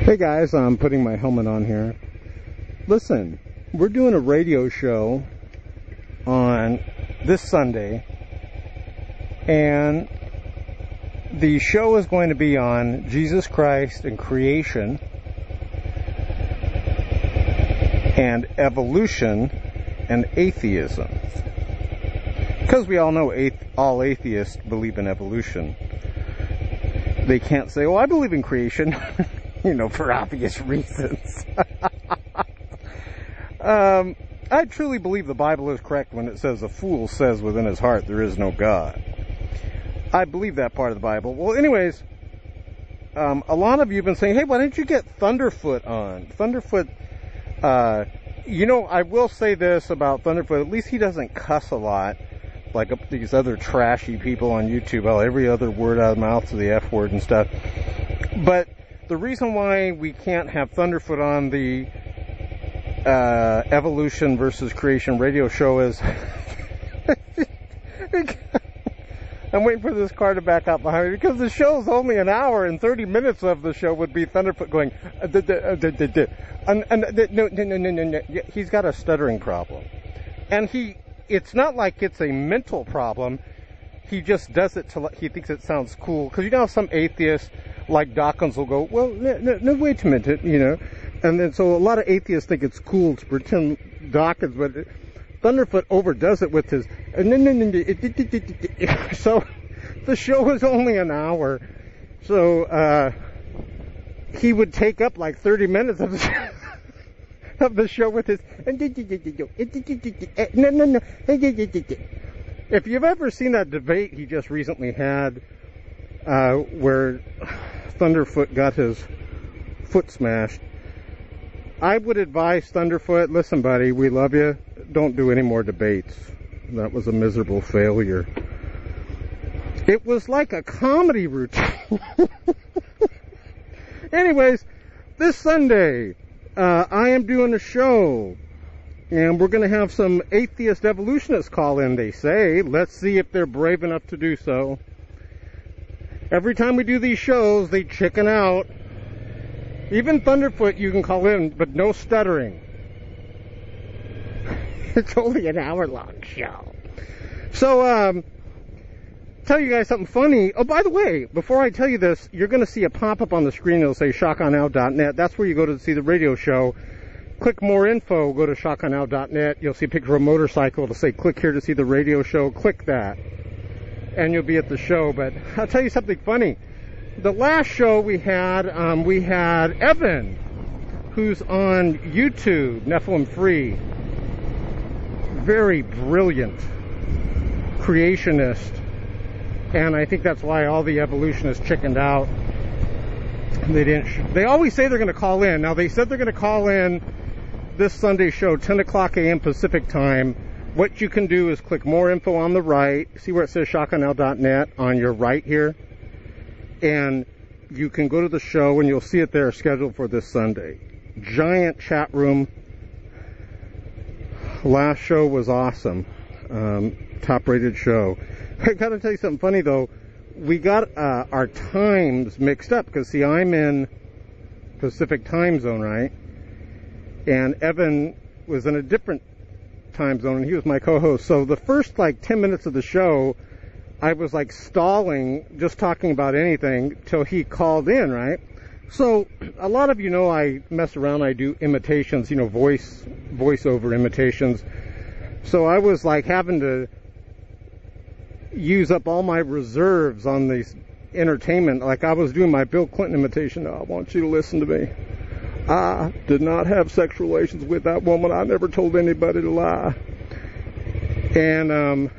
Hey guys, I'm putting my helmet on here. Listen, we're doing a radio show on this Sunday, and the show is going to be on Jesus Christ and creation and evolution and atheism. Because we all know all atheists believe in evolution. They can't say, oh, I believe in creation. For obvious reasons. I truly believe the Bible is correct when it says a fool says within his heart there is no God. I believe that part of the Bible. Well, anyways, a lot of you have been saying, hey, why didn't you get Thunderfoot on? Thunderfoot, I will say this about Thunderfoot. At least he doesn't cuss a lot like these other trashy people on YouTube. Well, every other word out of the mouth to the F word and stuff. But the reason why we can't have Thunderfoot on the evolution versus creation radio show is I'm waiting for this car to back up behind me because the show's only an hour and 30 minutes of the show would be Thunderfoot going no. He's got a stuttering problem, and it's not like it's a mental problem. He just does it he thinks it sounds cool. Because some atheists like Dawkins will go, well, no, wait a minute, And then so a lot of atheists think it's cool to pretend Dawkins, but Thunderfoot overdoes it with his so the show is only an hour. So he would take up like 30 minutes of the show with his no. If you've ever seen that debate he just recently had, where Thunderfoot got his foot smashed, I would advise Thunderfoot, listen, buddy, we love you. Don't do any more debates. That was a miserable failure. It was like a comedy routine. Anyways, this Sunday, I am doing a show. And we're going to have some atheist evolutionists call in, they say. Let's see if they're brave enough to do so. Every time we do these shows, they chicken out. Even Thunderfoot you can call in, but no stuttering. It's only an hour-long show. So, tell you guys something funny. Oh, by the way, before I tell you this, you're going to see a pop-up on the screen. It'll say shotgunnow.net. That's where you go to see the radio show. Click more info, go to shotgunnow.net. You'll see a picture of a motorcycle. It'll say, click here to see the radio show. Click that, and you'll be at the show. But I'll tell you something funny. The last show we had Evan, who's on YouTube, Nephilim Free. Very brilliant creationist. And I think that's why all the evolutionists chickened out. They always say they're going to call in. Now, they said they're going to call in this Sunday show, 10 o'clock a.m. Pacific time. What you can do is click more info on the right. See where it says shotgunnow.net on your right here? And you can go to the show and you'll see it there scheduled for this Sunday. Giant chat room. Last show was awesome. Top rated show. I gotta tell you something funny though. We got our times mixed up because see, I'm in Pacific time zone, right? And Evan was in a different time zone and he was my co-host. So the first 10 minutes of the show, I was stalling, just talking about anything till he called in, right? So a lot of I mess around, I do imitations, voiceover imitations. So I was having to use up all my reserves on these entertainment. I was doing my Bill Clinton imitation. I want you to listen to me. I did not have sexual relations with that woman. I never told anybody to lie. And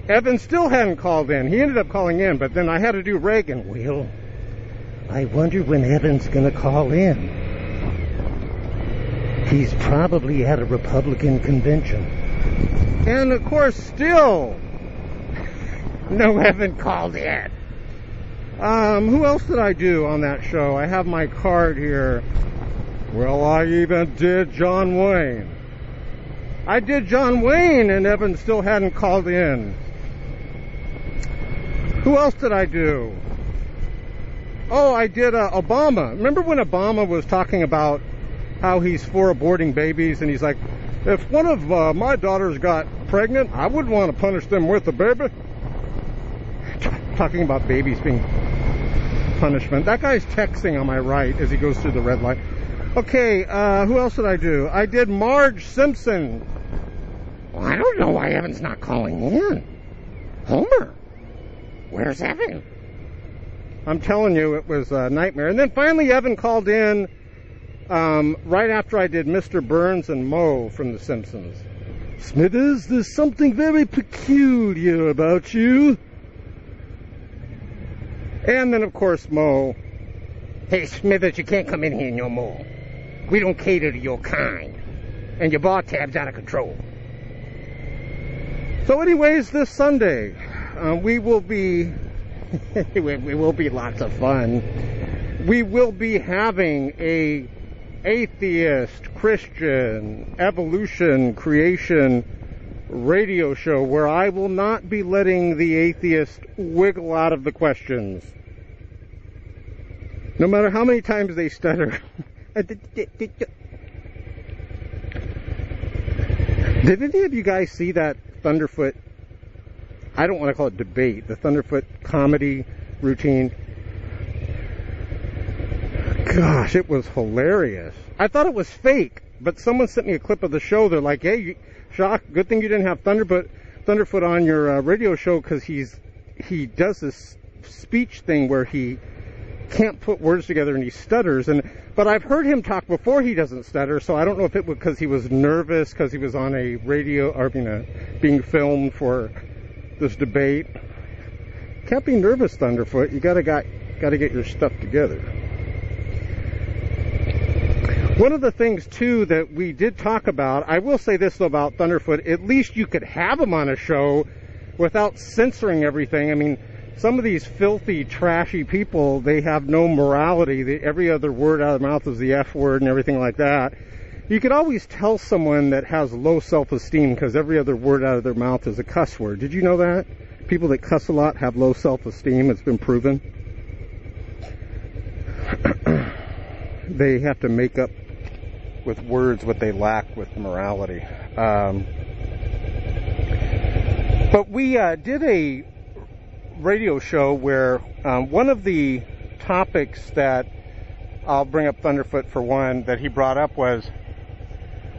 Evan still hadn't called in. He ended up calling in, but then I had to do Reagan. Well, I wonder when Evan's going to call in. He's probably at a Republican convention. And, of course, still no Evan called in. Who else did I do on that show? I have my card here. Well, I even did John Wayne. I did John Wayne, and Evan still hadn't called in. Who else did I do? Oh, I did Obama. Remember when Obama was talking about how he's for aborting babies, and he's like, if one of my daughters got pregnant, I wouldn't want to punish them with a baby. Talking about babies being punishment. That guy's texting on my right as he goes through the red light. Okay, who else did I do? I did Marge Simpson. Well, I don't know why Evan's not calling in. Homer, where's Evan? I'm telling you, it was a nightmare. And then finally Evan called in right after I did Mr. Burns and Moe from The Simpsons. Smithers, there's something very peculiar about you. And then, of course, Moe. Hey, Smithers, you can't come in here no more. We don't cater to your kind. And your bar tab's out of control. So anyways, this Sunday, we will be... it will be lots of fun. We will be having a atheist, Christian, evolution, creation radio show where I will not be letting the atheist wiggle out of the questions. No matter how many times they stutter. Did any of you guys see that Thunderfoot, I don't want to call it debate, the Thunderfoot comedy routine? Gosh, it was hilarious. I thought it was fake, but someone sent me a clip of the show. They're like, hey, Shock, good thing you didn't have Thunderfoot on your radio show, because he does this speech thing where he can't put words together and he stutters. But I've heard him talk before he doesn't stutter, so I don't know if it was because he was nervous, because he was on a radio, or being filmed for this debate. Can't be nervous, Thunderfoot. You gotta get your stuff together. One of the things, too, that we did talk about, I will say this, though, about Thunderfoot, at least you could have him on a show without censoring everything. I mean, some of these filthy, trashy people, they have no morality. Every other word out of their mouth is the F word and everything like that. You could always tell someone that has low self-esteem because every other word out of their mouth is a cuss word. Did you know that? People that cuss a lot have low self-esteem. It's been proven. They have to make up with words what they lack with morality. But we did a radio show where one of the topics that I'll bring up Thunderfoot for one that he brought up was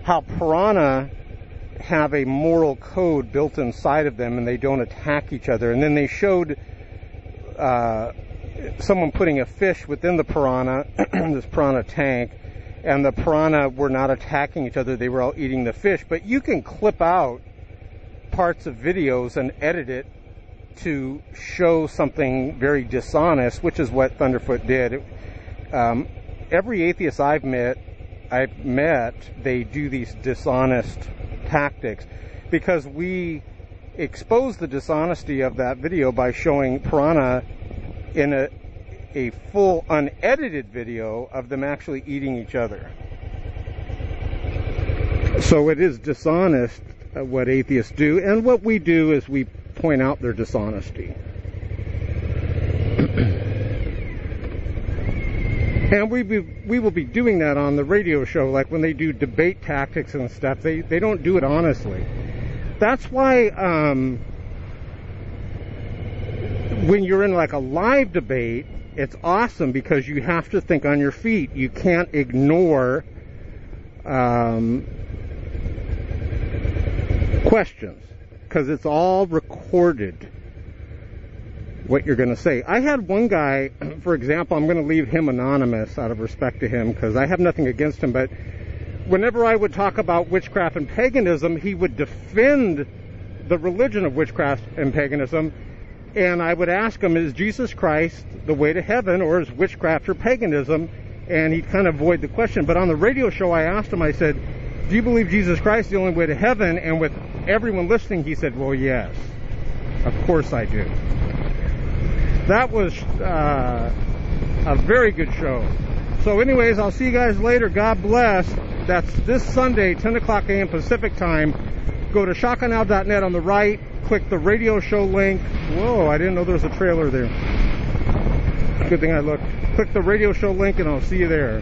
how piranha have a moral code built inside of them and they don't attack each other. And then they showed someone putting a fish within the piranha, this piranha tank, and the piranha were not attacking each other. They were all eating the fish. But you can clip out parts of videos and edit it to show something very dishonest, which is what Thunderfoot did. Every atheist I've met, they do these dishonest tactics because we expose the dishonesty of that video by showing piranha in a full unedited video of them actually eating each other. So it is dishonest what atheists do, and what we do is we point out their dishonesty. And we will be doing that on the radio show, like when they do debate tactics and stuff, they don't do it honestly. That's why when you're in like a live debate, it's awesome because you have to think on your feet. You can't ignore questions because it's all recorded what you're going to say. I had one guy, for example, I'm going to leave him anonymous out of respect to him because I have nothing against him, but whenever I would talk about witchcraft and paganism, he would defend the religion of witchcraft and paganism. And I would ask him, is Jesus Christ the way to heaven, or is witchcraft or paganism? And he'd kind of avoid the question. But on the radio show, I asked him, I said, do you believe Jesus Christ is the only way to heaven? And with everyone listening, he said, well, yes. Of course I do. That was a very good show. So anyways, I'll see you guys later. God bless. That's this Sunday, 10 o'clock a.m. Pacific time. Go to shotgunnow.net on the right. Click the radio show link. Whoa, I didn't know there was a trailer there. Good thing I looked. Click the radio show link and I'll see you there.